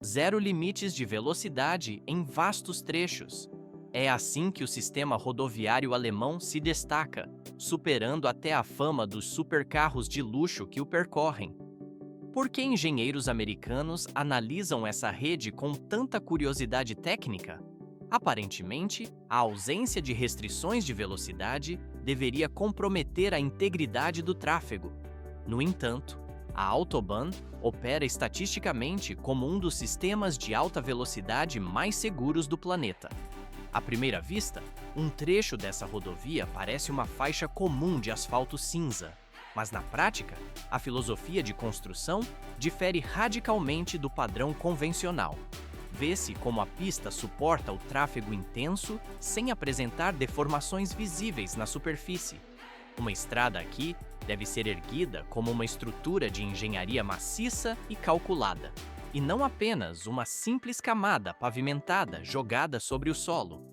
zero limites de velocidade em vastos trechos. É assim que o sistema rodoviário alemão se destaca, superando até a fama dos supercarros de luxo que o percorrem. Por que engenheiros americanos analisam essa rede com tanta curiosidade técnica? Aparentemente, a ausência de restrições de velocidade deveria comprometer a integridade do tráfego. No entanto, a Autobahn opera estatisticamente como um dos sistemas de alta velocidade mais seguros do planeta. À primeira vista, um trecho dessa rodovia parece uma faixa comum de asfalto cinza, mas na prática, a filosofia de construção difere radicalmente do padrão convencional. Vê-se como a pista suporta o tráfego intenso sem apresentar deformações visíveis na superfície. Uma estrada aqui deve ser erguida como uma estrutura de engenharia maciça e calculada, e não apenas uma simples camada pavimentada jogada sobre o solo.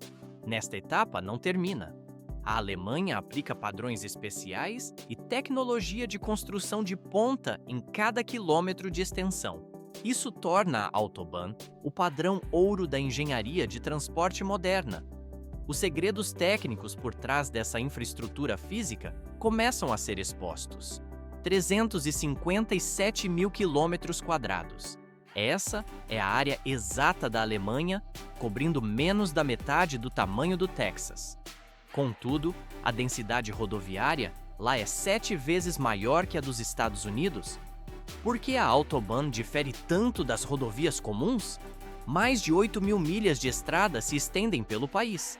Nesta etapa não termina. A Alemanha aplica padrões especiais e tecnologia de construção de ponta em cada quilômetro de extensão. Isso torna a Autobahn o padrão ouro da engenharia de transporte moderna. Os segredos técnicos por trás dessa infraestrutura física começam a ser expostos. 357 mil quilômetros quadrados. Essa é a área exata da Alemanha, cobrindo menos da metade do tamanho do Texas. Contudo, a densidade rodoviária lá é 7 vezes maior que a dos Estados Unidos. Por que a Autobahn difere tanto das rodovias comuns? Mais de 8 mil milhas de estrada se estendem pelo país.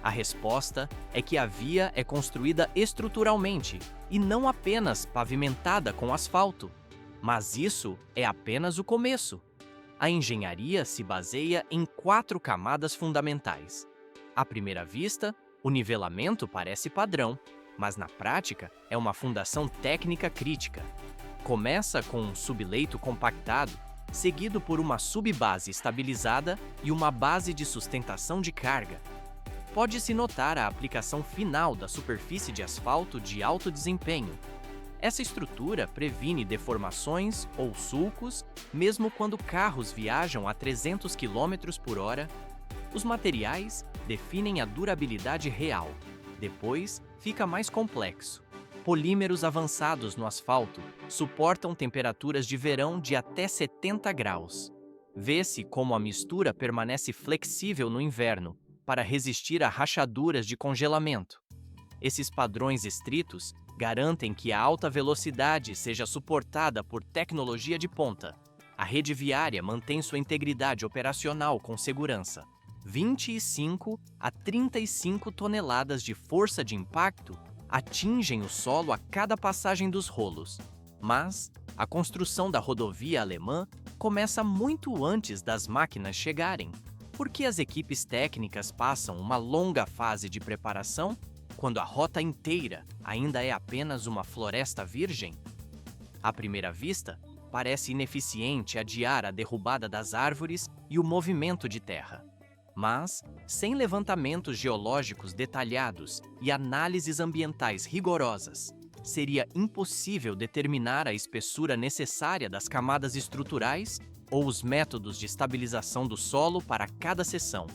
A resposta é que a via é construída estruturalmente e não apenas pavimentada com asfalto. Mas isso é apenas o começo. A engenharia se baseia em 4 camadas fundamentais. À primeira vista, o nivelamento parece padrão, mas na prática é uma fundação técnica crítica. Começa com um subleito compactado, seguido por uma subbase estabilizada e uma base de sustentação de carga. Pode-se notar a aplicação final da superfície de asfalto de alto desempenho. Essa estrutura previne deformações ou sulcos, mesmo quando carros viajam a 300 km por hora. Os materiais definem a durabilidade real. Depois, fica mais complexo. Polímeros avançados no asfalto suportam temperaturas de verão de até 70 graus. Vê-se como a mistura permanece flexível no inverno, para resistir a rachaduras de congelamento. Esses padrões estritos garantem que a alta velocidade seja suportada por tecnologia de ponta. A rede viária mantém sua integridade operacional com segurança. 25 a 35 toneladas de força de impacto atingem o solo a cada passagem dos rolos. Mas a construção da rodovia alemã começa muito antes das máquinas chegarem. Por que as equipes técnicas passam uma longa fase de preparação quando a rota inteira ainda é apenas uma floresta virgem? À primeira vista, parece ineficiente adiar a derrubada das árvores e o movimento de terra. Mas, sem levantamentos geológicos detalhados e análises ambientais rigorosas, seria impossível determinar a espessura necessária das camadas estruturais ou os métodos de estabilização do solo para cada seção.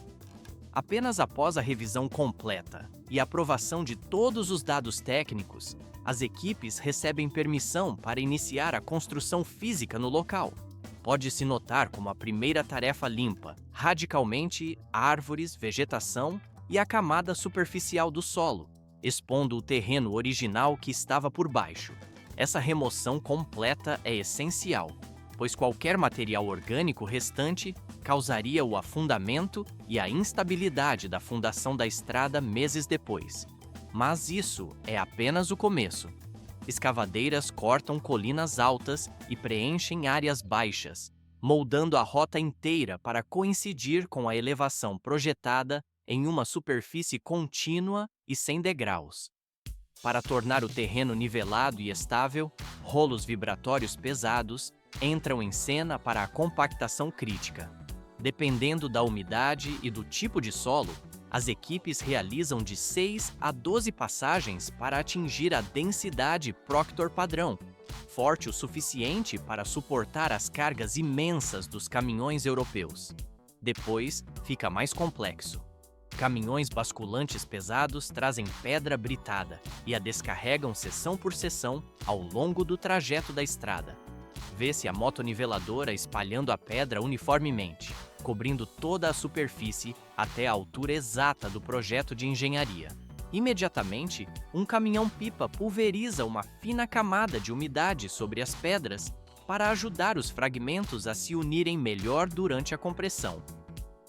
Apenas após a revisão completa e aprovação de todos os dados técnicos, as equipes recebem permissão para iniciar a construção física no local. Pode-se notar como a primeira tarefa limpa radicalmente árvores, vegetação e a camada superficial do solo, expondo o terreno original que estava por baixo. Essa remoção completa é essencial, pois qualquer material orgânico restante causaria o afundamento e a instabilidade da fundação da estrada meses depois. Mas isso é apenas o começo. Escavadeiras cortam colinas altas e preenchem áreas baixas, moldando a rota inteira para coincidir com a elevação projetada em uma superfície contínua e sem degraus. Para tornar o terreno nivelado e estável, rolos vibratórios pesados entram em cena para a compactação crítica. Dependendo da umidade e do tipo de solo, as equipes realizam de 6 a 12 passagens para atingir a densidade Proctor padrão, forte o suficiente para suportar as cargas imensas dos caminhões europeus. Depois, fica mais complexo. Caminhões basculantes pesados trazem pedra britada e a descarregam seção por seção ao longo do trajeto da estrada. Vê-se a motoniveladora espalhando a pedra uniformemente, cobrindo toda a superfície até a altura exata do projeto de engenharia. Imediatamente, um caminhão-pipa pulveriza uma fina camada de umidade sobre as pedras para ajudar os fragmentos a se unirem melhor durante a compressão.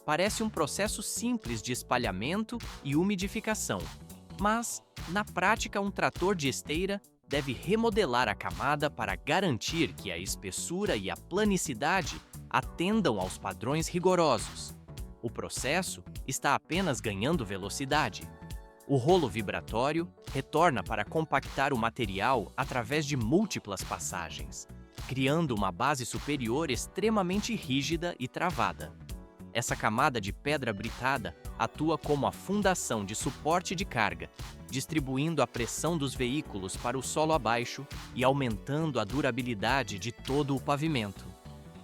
Parece um processo simples de espalhamento e umidificação, mas, na prática, um trator de esteira deve remodelar a camada para garantir que a espessura e a planicidade atendam aos padrões rigorosos. O processo está apenas ganhando velocidade. O rolo vibratório retorna para compactar o material através de múltiplas passagens, criando uma base superior extremamente rígida e travada. Essa camada de pedra britada atua como a fundação de suporte de carga, distribuindo a pressão dos veículos para o solo abaixo e aumentando a durabilidade de todo o pavimento.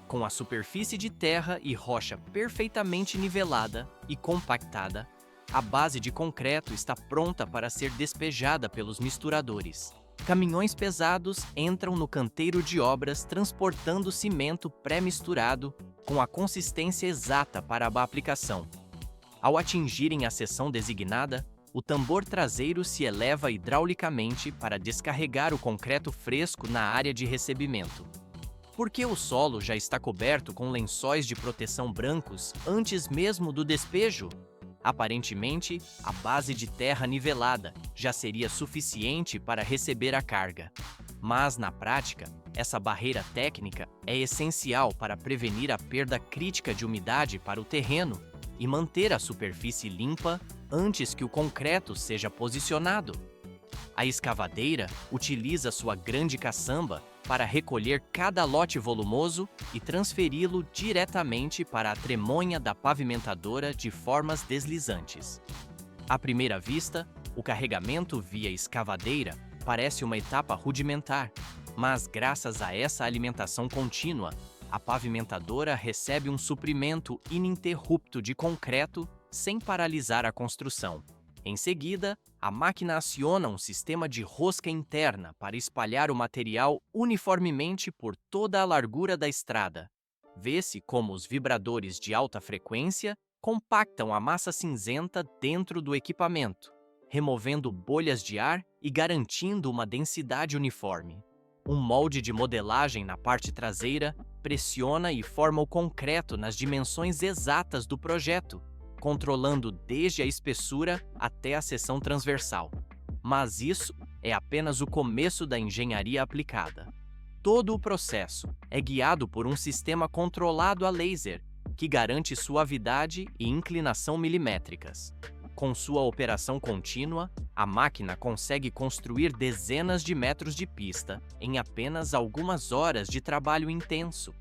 Com a superfície de terra e rocha perfeitamente nivelada e compactada, a base de concreto está pronta para ser despejada pelos misturadores. Caminhões pesados entram no canteiro de obras transportando cimento pré-misturado com a consistência exata para a aplicação. Ao atingirem a seção designada, o tambor traseiro se eleva hidraulicamente para descarregar o concreto fresco na área de recebimento. Porque o solo já está coberto com lençóis de proteção brancos antes mesmo do despejo? Aparentemente, a base de terra nivelada já seria suficiente para receber a carga. Mas, na prática, essa barreira técnica é essencial para prevenir a perda crítica de umidade para o terreno e manter a superfície limpa antes que o concreto seja posicionado. A escavadeira utiliza sua grande caçamba para recolher cada lote volumoso e transferi-lo diretamente para a tremonha da pavimentadora de formas deslizantes. À primeira vista, o carregamento via escavadeira parece uma etapa rudimentar, mas graças a essa alimentação contínua, a pavimentadora recebe um suprimento ininterrupto de concreto sem paralisar a construção. Em seguida, a máquina aciona um sistema de rosca interna para espalhar o material uniformemente por toda a largura da estrada. Vê-se como os vibradores de alta frequência compactam a massa cinzenta dentro do equipamento, removendo bolhas de ar e garantindo uma densidade uniforme. Um molde de modelagem na parte traseira pressiona e forma o concreto nas dimensões exatas do projeto, controlando desde a espessura até a seção transversal. Mas isso é apenas o começo da engenharia aplicada. Todo o processo é guiado por um sistema controlado a laser, que garante suavidade e inclinação milimétricas. Com sua operação contínua, a máquina consegue construir dezenas de metros de pista em apenas algumas horas de trabalho intenso.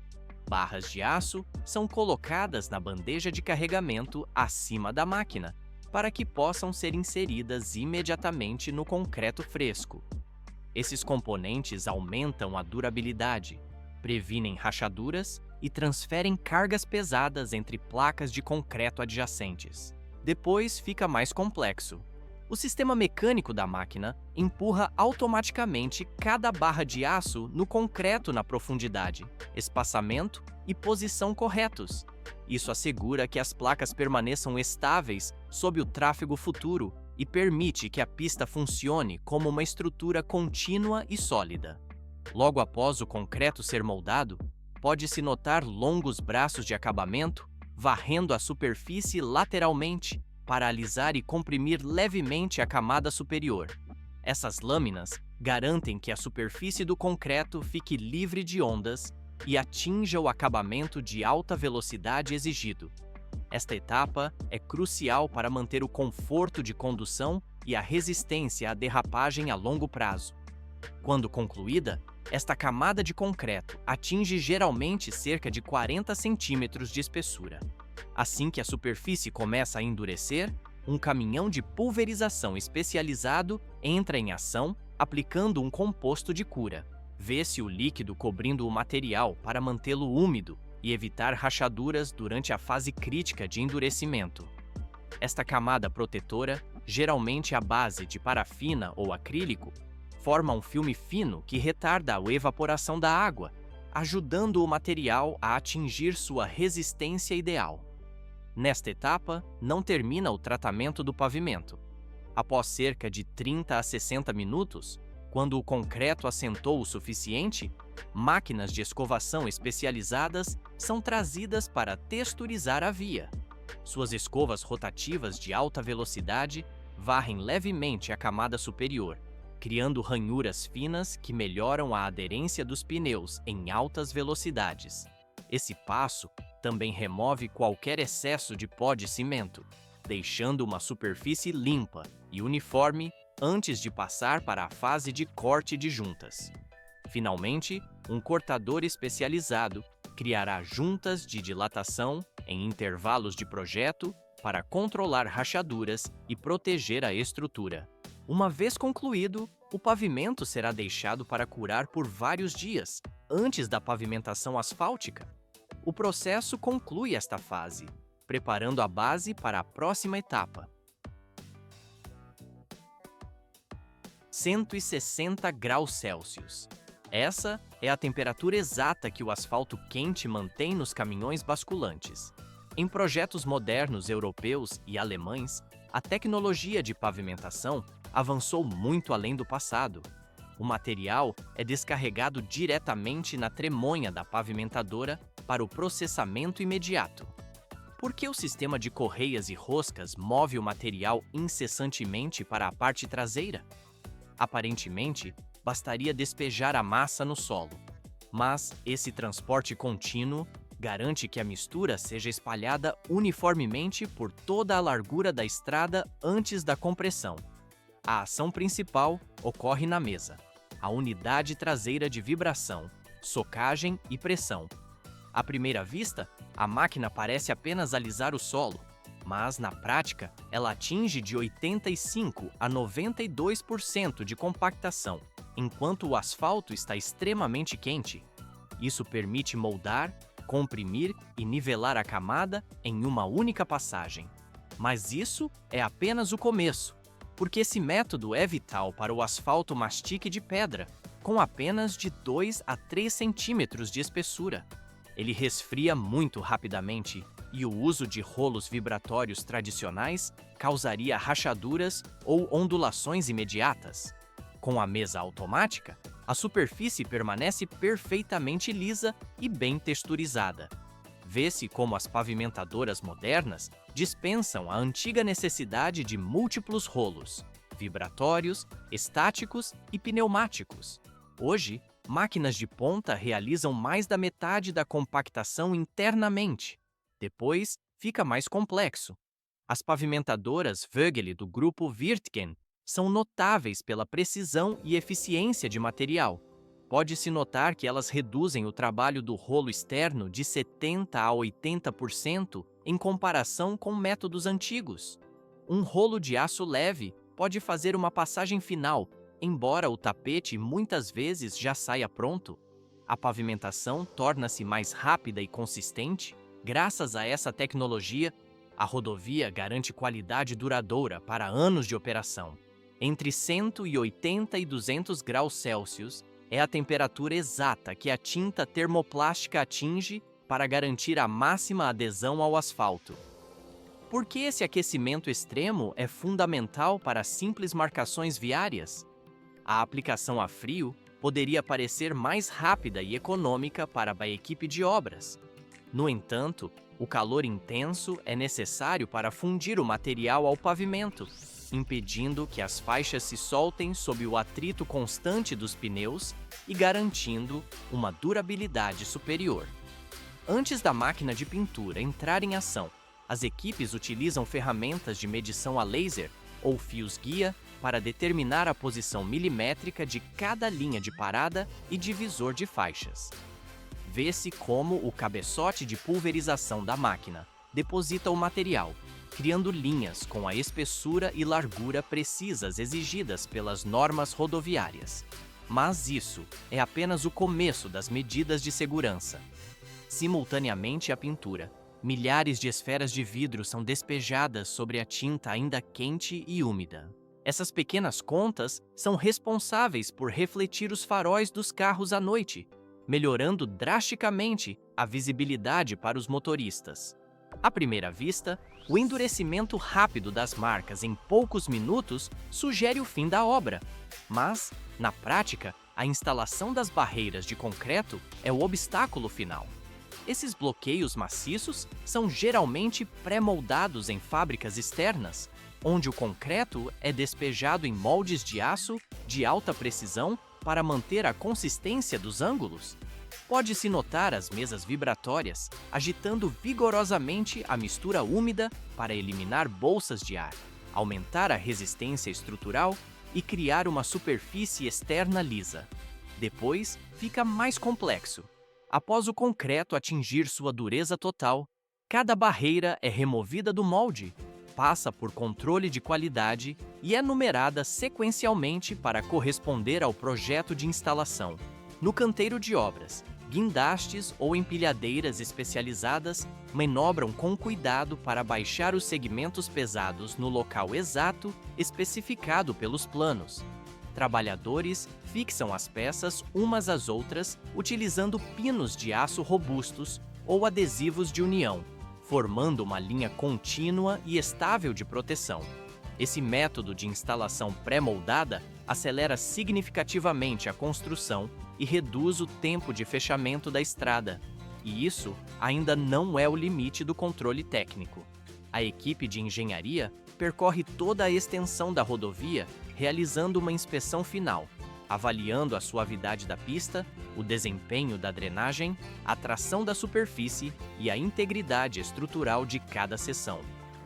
Barras de aço são colocadas na bandeja de carregamento acima da máquina, para que possam ser inseridas imediatamente no concreto fresco. Esses componentes aumentam a durabilidade, previnem rachaduras e transferem cargas pesadas entre placas de concreto adjacentes. Depois fica mais complexo. O sistema mecânico da máquina empurra automaticamente cada barra de aço no concreto na profundidade, espaçamento e posição corretos. Isso assegura que as placas permaneçam estáveis sob o tráfego futuro e permite que a pista funcione como uma estrutura contínua e sólida. Logo após o concreto ser moldado, pode-se notar longos braços de acabamento varrendo a superfície lateralmente para alisar e comprimir levemente a camada superior. Essas lâminas garantem que a superfície do concreto fique livre de ondas e atinja o acabamento de alta velocidade exigido. Esta etapa é crucial para manter o conforto de condução e a resistência à derrapagem a longo prazo. Quando concluída, esta camada de concreto atinge geralmente cerca de 40 centímetros de espessura. Assim que a superfície começa a endurecer, um caminhão de pulverização especializado entra em ação, aplicando um composto de cura. Vê-se o líquido cobrindo o material para mantê-lo úmido e evitar rachaduras durante a fase crítica de endurecimento. Esta camada protetora, geralmente à base de parafina ou acrílico, forma um filme fino que retarda a evaporação da água, ajudando o material a atingir sua resistência ideal. Nesta etapa, não termina o tratamento do pavimento. Após cerca de 30 a 60 minutos, quando o concreto assentou o suficiente, máquinas de escovação especializadas são trazidas para texturizar a via. Suas escovas rotativas de alta velocidade varrem levemente a camada superior, criando ranhuras finas que melhoram a aderência dos pneus em altas velocidades. Esse passo também remove qualquer excesso de pó de cimento, deixando uma superfície limpa e uniforme antes de passar para a fase de corte de juntas. Finalmente, um cortador especializado criará juntas de dilatação em intervalos de projeto para controlar rachaduras e proteger a estrutura. Uma vez concluído, o pavimento será deixado para curar por vários dias, antes da pavimentação asfáltica. O processo conclui esta fase, preparando a base para a próxima etapa. 160 graus Celsius. Essa é a temperatura exata que o asfalto quente mantém nos caminhões basculantes. Em projetos modernos europeus e alemães, a tecnologia de pavimentação avançou muito além do passado. O material é descarregado diretamente na tremonha da pavimentadora para o processamento imediato. Por que o sistema de correias e roscas move o material incessantemente para a parte traseira? Aparentemente, bastaria despejar a massa no solo, mas esse transporte contínuo garante que a mistura seja espalhada uniformemente por toda a largura da estrada antes da compressão. A ação principal ocorre na mesa, a unidade traseira de vibração, socagem e pressão. À primeira vista, a máquina parece apenas alisar o solo, mas na prática ela atinge de 85 a 92% de compactação, enquanto o asfalto está extremamente quente. Isso permite moldar, comprimir e nivelar a camada em uma única passagem. Mas isso é apenas o começo, porque esse método é vital para o asfalto mastique de pedra, com apenas de 2 a 3 centímetros de espessura. Ele resfria muito rapidamente e o uso de rolos vibratórios tradicionais causaria rachaduras ou ondulações imediatas. Com a mesa automática, a superfície permanece perfeitamente lisa e bem texturizada. Vê-se como as pavimentadoras modernas dispensam a antiga necessidade de múltiplos rolos, vibratórios, estáticos e pneumáticos. Hoje, máquinas de ponta realizam mais da metade da compactação internamente. Depois, fica mais complexo. As pavimentadoras Vögele do grupo Wirtgen são notáveis pela precisão e eficiência de material. Pode-se notar que elas reduzem o trabalho do rolo externo de 70% a 80% em comparação com métodos antigos. Um rolo de aço leve pode fazer uma passagem final, embora o tapete muitas vezes já saia pronto. A pavimentação torna-se mais rápida e consistente. Graças a essa tecnologia, a rodovia garante qualidade duradoura para anos de operação. Entre 180 e 200 graus Celsius é a temperatura exata que a tinta termoplástica atinge para garantir a máxima adesão ao asfalto. Por que esse aquecimento extremo é fundamental para simples marcações viárias? A aplicação a frio poderia parecer mais rápida e econômica para a equipe de obras. No entanto, o calor intenso é necessário para fundir o material ao pavimento, impedindo que as faixas se soltem sob o atrito constante dos pneus e garantindo uma durabilidade superior. Antes da máquina de pintura entrar em ação, as equipes utilizam ferramentas de medição a laser ou fios-guia para determinar a posição milimétrica de cada linha de parada e divisor de faixas. Vê-se como o cabeçote de pulverização da máquina deposita o material, criando linhas com a espessura e largura precisas exigidas pelas normas rodoviárias. Mas isso é apenas o começo das medidas de segurança. Simultaneamente à pintura, milhares de esferas de vidro são despejadas sobre a tinta ainda quente e úmida. Essas pequenas contas são responsáveis por refletir os faróis dos carros à noite, melhorando drasticamente a visibilidade para os motoristas. À primeira vista, o endurecimento rápido das marcas em poucos minutos sugere o fim da obra. Mas, na prática, a instalação das barreiras de concreto é o obstáculo final. Esses bloqueios maciços são geralmente pré-moldados em fábricas externas, onde o concreto é despejado em moldes de aço de alta precisão para manter a consistência dos ângulos. Pode-se notar as mesas vibratórias agitando vigorosamente a mistura úmida para eliminar bolsas de ar, aumentar a resistência estrutural e criar uma superfície externa lisa. Depois, fica mais complexo. Após o concreto atingir sua dureza total, cada barreira é removida do molde, passa por controle de qualidade e é numerada sequencialmente para corresponder ao projeto de instalação. No canteiro de obras, guindastes ou empilhadeiras especializadas manobram com cuidado para baixar os segmentos pesados no local exato especificado pelos planos. Trabalhadores fixam as peças umas às outras utilizando pinos de aço robustos ou adesivos de união, formando uma linha contínua e estável de proteção. Esse método de instalação pré-moldada acelera significativamente a construção e reduz o tempo de fechamento da estrada. E isso ainda não é o limite do controle técnico. A equipe de engenharia percorre toda a extensão da rodovia, realizando uma inspeção final, avaliando a suavidade da pista, o desempenho da drenagem, a tração da superfície e a integridade estrutural de cada seção.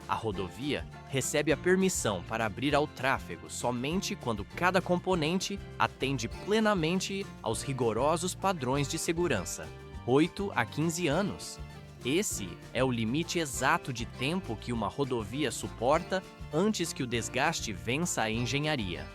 A rodovia recebe a permissão para abrir ao tráfego somente quando cada componente atende plenamente aos rigorosos padrões de segurança. 8 a 15 anos. Esse é o limite exato de tempo que uma rodovia suporta antes que o desgaste vença a engenharia.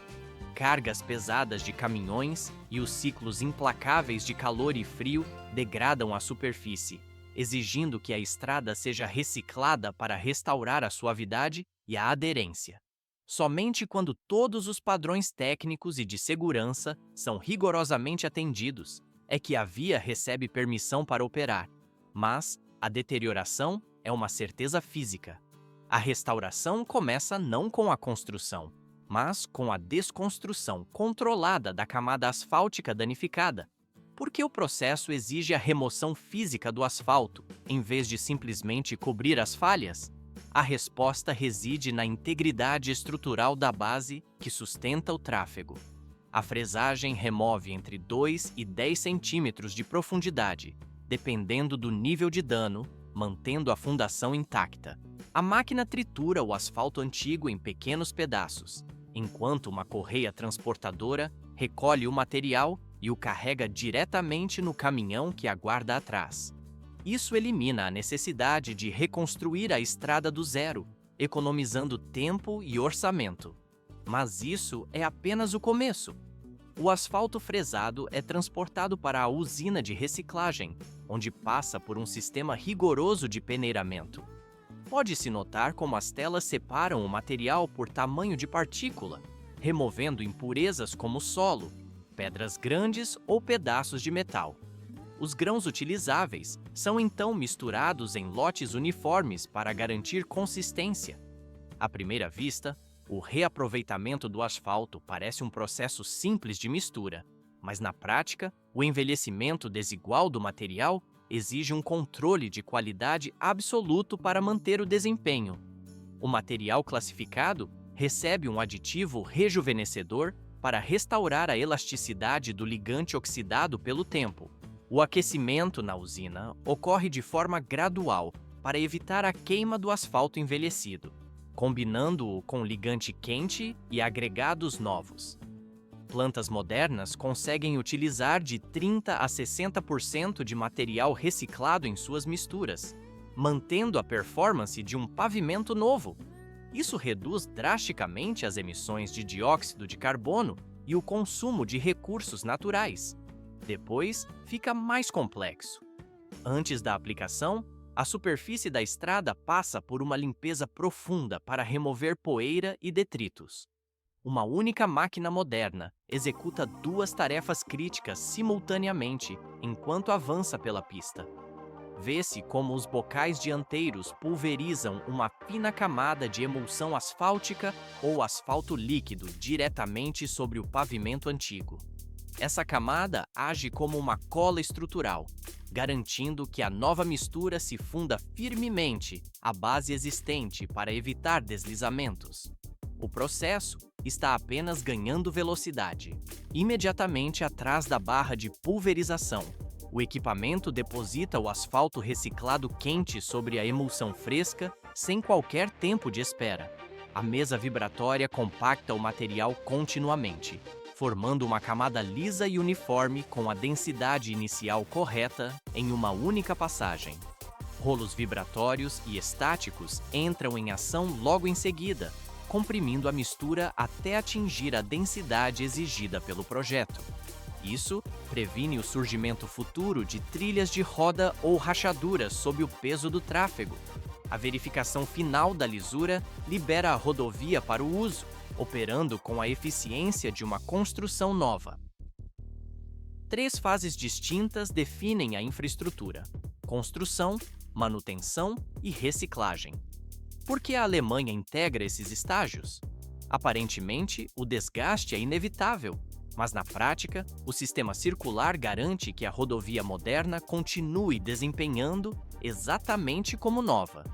Cargas pesadas de caminhões e os ciclos implacáveis de calor e frio degradam a superfície, exigindo que a estrada seja reciclada para restaurar a suavidade e a aderência. Somente quando todos os padrões técnicos e de segurança são rigorosamente atendidos é que a via recebe permissão para operar. Mas a deterioração é uma certeza física. A restauração começa não com a construção, mas com a desconstrução controlada da camada asfáltica danificada, porque o processo exige a remoção física do asfalto, em vez de simplesmente cobrir as falhas. A resposta reside na integridade estrutural da base que sustenta o tráfego. A fresagem remove entre 2 e 10 centímetros de profundidade, dependendo do nível de dano, mantendo a fundação intacta. A máquina tritura o asfalto antigo em pequenos pedaços, enquanto uma correia transportadora recolhe o material e o carrega diretamente no caminhão que aguarda atrás. Isso elimina a necessidade de reconstruir a estrada do zero, economizando tempo e orçamento. Mas isso é apenas o começo. O asfalto fresado é transportado para a usina de reciclagem, onde passa por um sistema rigoroso de peneiramento. Pode-se notar como as telas separam o material por tamanho de partícula, removendo impurezas como solo, pedras grandes ou pedaços de metal. Os grãos utilizáveis são então misturados em lotes uniformes para garantir consistência. À primeira vista, o reaproveitamento do asfalto parece um processo simples de mistura, mas na prática, o envelhecimento desigual do material exige um controle de qualidade absoluto para manter o desempenho. O material classificado recebe um aditivo rejuvenescedor para restaurar a elasticidade do ligante oxidado pelo tempo. O aquecimento na usina ocorre de forma gradual para evitar a queima do asfalto envelhecido, combinando-o com ligante quente e agregados novos. Plantas modernas conseguem utilizar de 30 a 60% de material reciclado em suas misturas, mantendo a performance de um pavimento novo. Isso reduz drasticamente as emissões de dióxido de carbono e o consumo de recursos naturais. Depois, fica mais complexo. Antes da aplicação, a superfície da estrada passa por uma limpeza profunda para remover poeira e detritos. Uma única máquina moderna executa duas tarefas críticas simultaneamente enquanto avança pela pista. Vê-se como os bocais dianteiros pulverizam uma fina camada de emulsão asfáltica ou asfalto líquido diretamente sobre o pavimento antigo. Essa camada age como uma cola estrutural, garantindo que a nova mistura se funda firmemente à base existente para evitar deslizamentos. O processo está apenas ganhando velocidade. Imediatamente atrás da barra de pulverização, o equipamento deposita o asfalto reciclado quente sobre a emulsão fresca, sem qualquer tempo de espera. A mesa vibratória compacta o material continuamente, formando uma camada lisa e uniforme com a densidade inicial correta em uma única passagem. Rolos vibratórios e estáticos entram em ação logo em seguida, comprimindo a mistura até atingir a densidade exigida pelo projeto. Isso previne o surgimento futuro de trilhas de roda ou rachaduras sob o peso do tráfego. A verificação final da lisura libera a rodovia para o uso, operando com a eficiência de uma construção nova. Três fases distintas definem a infraestrutura: construção, manutenção e reciclagem. Por que a Alemanha integra esses estágios? Aparentemente, o desgaste é inevitável, mas na prática, o sistema circular garante que a rodovia moderna continue desempenhando exatamente como nova.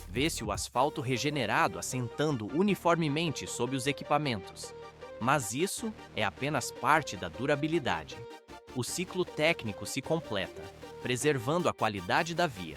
Vê-se o asfalto regenerado assentando uniformemente sob os equipamentos. Mas isso é apenas parte da durabilidade. O ciclo técnico se completa, preservando a qualidade da via.